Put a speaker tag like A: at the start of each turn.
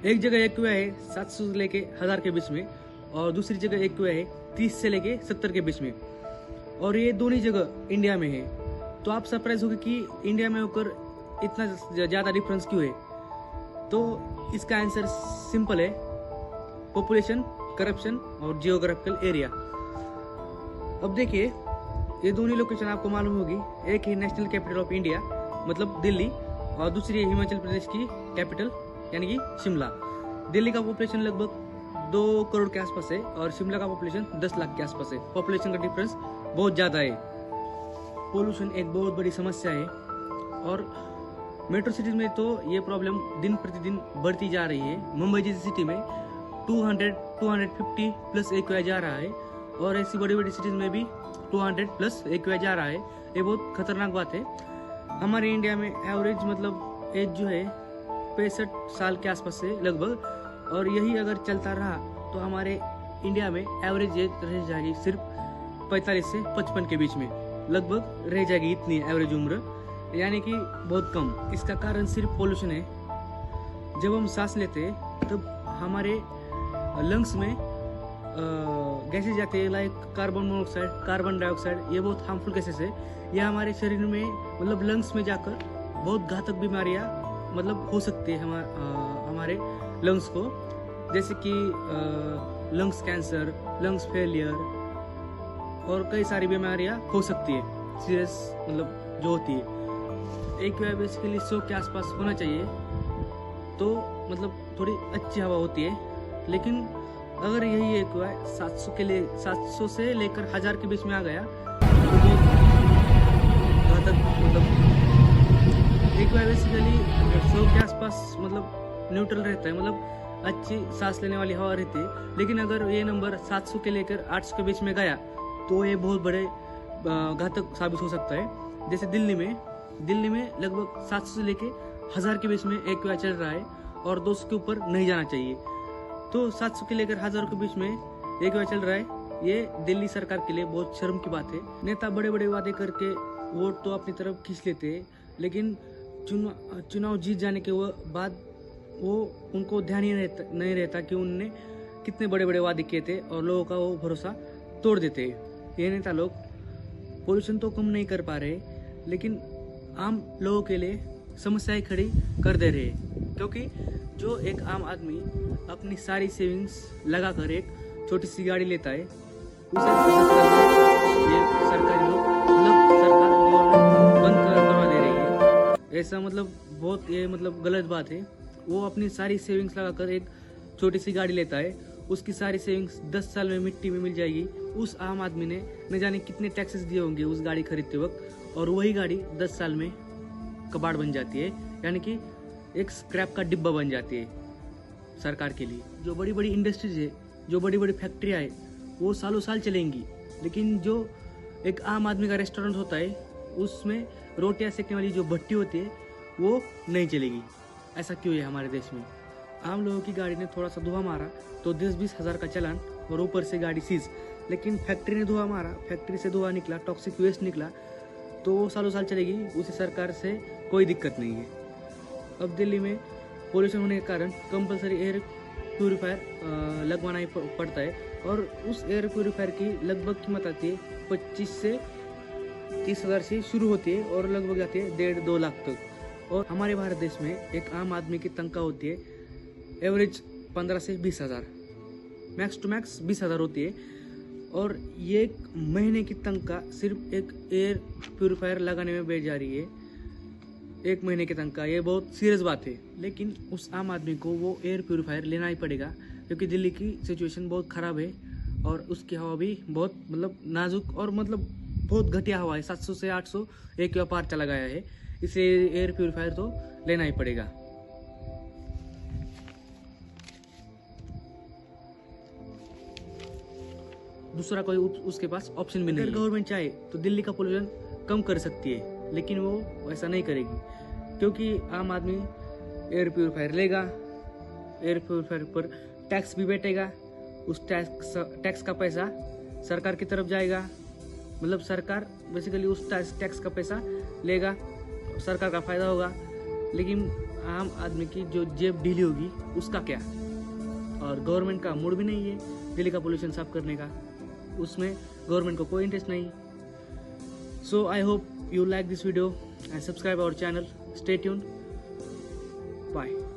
A: एक जगह एक कुआ है 700 से लेके 1000 के बीच में, और दूसरी जगह एक कुआ है 30 से लेके 70 के बीच में, और ये दोनों जगह इंडिया में है। तो आप सरप्राइज होगे कि इंडिया में होकर इतना ज़्यादा डिफरेंस क्यों है। तो इसका आंसर सिंपल है, पॉपुलेशन, करप्शन और जियोग्राफिकल एरिया। अब देखिए, ये दोनों लोकेशन आपको मालूम होगी, एक है नेशनल कैपिटल ऑफ इंडिया मतलब दिल्ली, और दूसरी है हिमाचल प्रदेश की कैपिटल यानी कि शिमला। दिल्ली का पॉपुलेशन लगभग 2 करोड़ के आसपास है और शिमला का पॉपुलेशन 10 लाख के आसपास है। पॉपुलेशन का डिफरेंस बहुत ज़्यादा है। पोल्यूशन एक बहुत बड़ी समस्या है, और मेट्रो सिटीज में तो ये प्रॉब्लम दिन प्रतिदिन बढ़ती जा रही है। मुंबई जैसी सिटी में 250 प्लस AQI जा रहा है, और ऐसी बड़ी बड़ी सिटीज में भी 200 प्लस AQI जा रहा है। ये बहुत खतरनाक बात है। हमारे इंडिया में एवरेज मतलब एज जो है 65 साल के आसपास है लगभग, और यही अगर चलता रहा तो हमारे इंडिया में एवरेज एज रह जाएगी सिर्फ 45 से 55 के बीच में लगभग रह जाएगी, इतनी एवरेज उम्र, यानी कि बहुत कम। इसका कारण सिर्फ पोल्यूशन है। जब हम सांस लेते हैं तब हमारे लंग्स में गैसेज जाते हैं, like carbon monoxide, carbon dioxide. ये बहुत हार्मफुल गैसेस है। ये हमारे शरीर में मतलब लंग्स में जाकर बहुत घातक बीमारियां मतलब हो सकती है हमारे लंग्स को, जैसे कि लंग्स कैंसर, लंग्स फेलियर और कई सारी बीमारियां हो सकती है सीरियस मतलब जो होती है। AQI बेसिकली 100 के आसपास होना चाहिए, तो मतलब थोड़ी अच्छी हवा होती है। लेकिन अगर यही AQI 700 से लेकर 1000 के बीच में आ गया तो बहुत घातक मतलब AQI बेसिकली 100 के आसपास मतलब न्यूट्रल रहता है, मतलब अच्छी सांस लेने वाली हवा रहती है। लेकिन अगर ये नंबर 700 के लेकर 800 के बीच में गया तो ये बहुत बड़े घातक साबित हो सकता है। जैसे दिल्ली में लगभग 700 से लेके 1000 के बीच में AQI चल रहा है, और 200 के ऊपर नहीं जाना चाहिए। तो 700 के लेकर 1000 के बीच में AQI चल रहा है। ये दिल्ली सरकार के लिए बहुत शर्म की बात है। नेता बड़े बड़े वादे करके वोट तो अपनी तरफ खींच लेते हैं, लेकिन चुनाव जीत जाने के बाद वो उनको ध्यान ही नहीं रहता कि उनने कितने बड़े बड़े वादे किए थे, और लोगों का वो भरोसा तोड़ देते हैं। ये नेता लोग पोल्यूशन तो कम नहीं कर पा रहे, लेकिन आम लोगों के लिए समस्याएं खड़ी कर दे रहे हैं। क्योंकि जो एक आम आदमी अपनी सारी सेविंग्स लगाकर एक छोटी सी गाड़ी लेता है, उसे ये सरकारी लोग मतलब सरकार गवर्नमेंट बंद करवा दे रही है। ऐसा मतलब बहुत ये मतलब गलत बात है। वो अपनी सारी सेविंग्स लगाकर एक छोटी सी गाड़ी लेता है, उसकी सारी सेविंग्स 10 साल में मिट्टी में मिल जाएगी। उस आम आदमी ने न जाने कितने टैक्सेस दिए होंगे उस गाड़ी खरीदते वक्त, और वही गाड़ी 10 साल में कबाड़ बन जाती है, यानी कि एक स्क्रैप का डिब्बा बन जाती है सरकार के लिए। जो बड़ी बड़ी इंडस्ट्रीज है, जो बड़ी बड़ी फैक्ट्रियाँ है, वो सालों साल चलेंगी, लेकिन जो एक आम आदमी का रेस्टोरेंट होता है उसमें रोटियां सेकने वाली जो भट्टी होती है वो नहीं चलेगी। ऐसा क्यों है हमारे देश में? आम लोगों की गाड़ी ने थोड़ा सा धुआं मारा तो 10-20 हज़ार का चालान और ऊपर से गाड़ी सीज। लेकिन फैक्ट्री ने धुआं मारा, फैक्ट्री से धुआं निकला, टॉक्सिक वेस्ट निकला, तो वो सालों साल चलेगी, उसे सरकार से कोई दिक्कत नहीं है। अब दिल्ली में पोल्यूशन होने के कारण कंपलसरी एयर प्यूरीफायर लगवाना ही पड़ता है, और उस एयर प्यूरीफायर की लगभग कीमत आती है 25 से 30 हज़ार से शुरू होती है और लगभग जाती है 1.5-2 लाख तक। और हमारे भारत देश में एक आम आदमी की तनख्वाह होती है एवरेज 15 से 20 हज़ार, मैक्स टू मैक्स 20 हज़ार होती है, और ये एक महीने की तनख्वाह सिर्फ एक एयर प्यूरीफायर लगाने में बैठ जा रही है। एक महीने की तनख्वाह, ये बहुत सीरियस बात है। लेकिन उस आम आदमी को वो एयर प्यूरीफायर लेना ही पड़ेगा, क्योंकि दिल्ली की सिचुएशन बहुत ख़राब है और उसकी हवा भी बहुत मतलब नाजुक और मतलब बहुत घटिया हवा है। 700 से 800 AQI पार चला गया है, इसलिए एयर प्यूरीफायर तो लेना ही पड़ेगा। दूसरा कोई उसके पास ऑप्शन भी नहीं। अगर गवर्नमेंट चाहे तो दिल्ली का पोल्यूशन कम कर सकती है, लेकिन वो ऐसा नहीं करेगी, क्योंकि आम आदमी एयर प्यूरीफायर लेगा, एयर प्यूरीफायर पर टैक्स भी बैठेगा, उस टैक्स का पैसा सरकार की तरफ जाएगा, मतलब सरकार बेसिकली उस टैक्स का पैसा लेगा, सरकार का फायदा होगा। लेकिन आम आदमी की जो जेब ढीली होगी उसका क्या। और गवर्नमेंट का मूड भी नहीं है दिल्ली का पोल्यूशन साफ करने का, उसमें गवर्नमेंट को कोई इंटरेस्ट नहीं। So I hope you like this video and subscribe our channel. Stay tuned. Bye.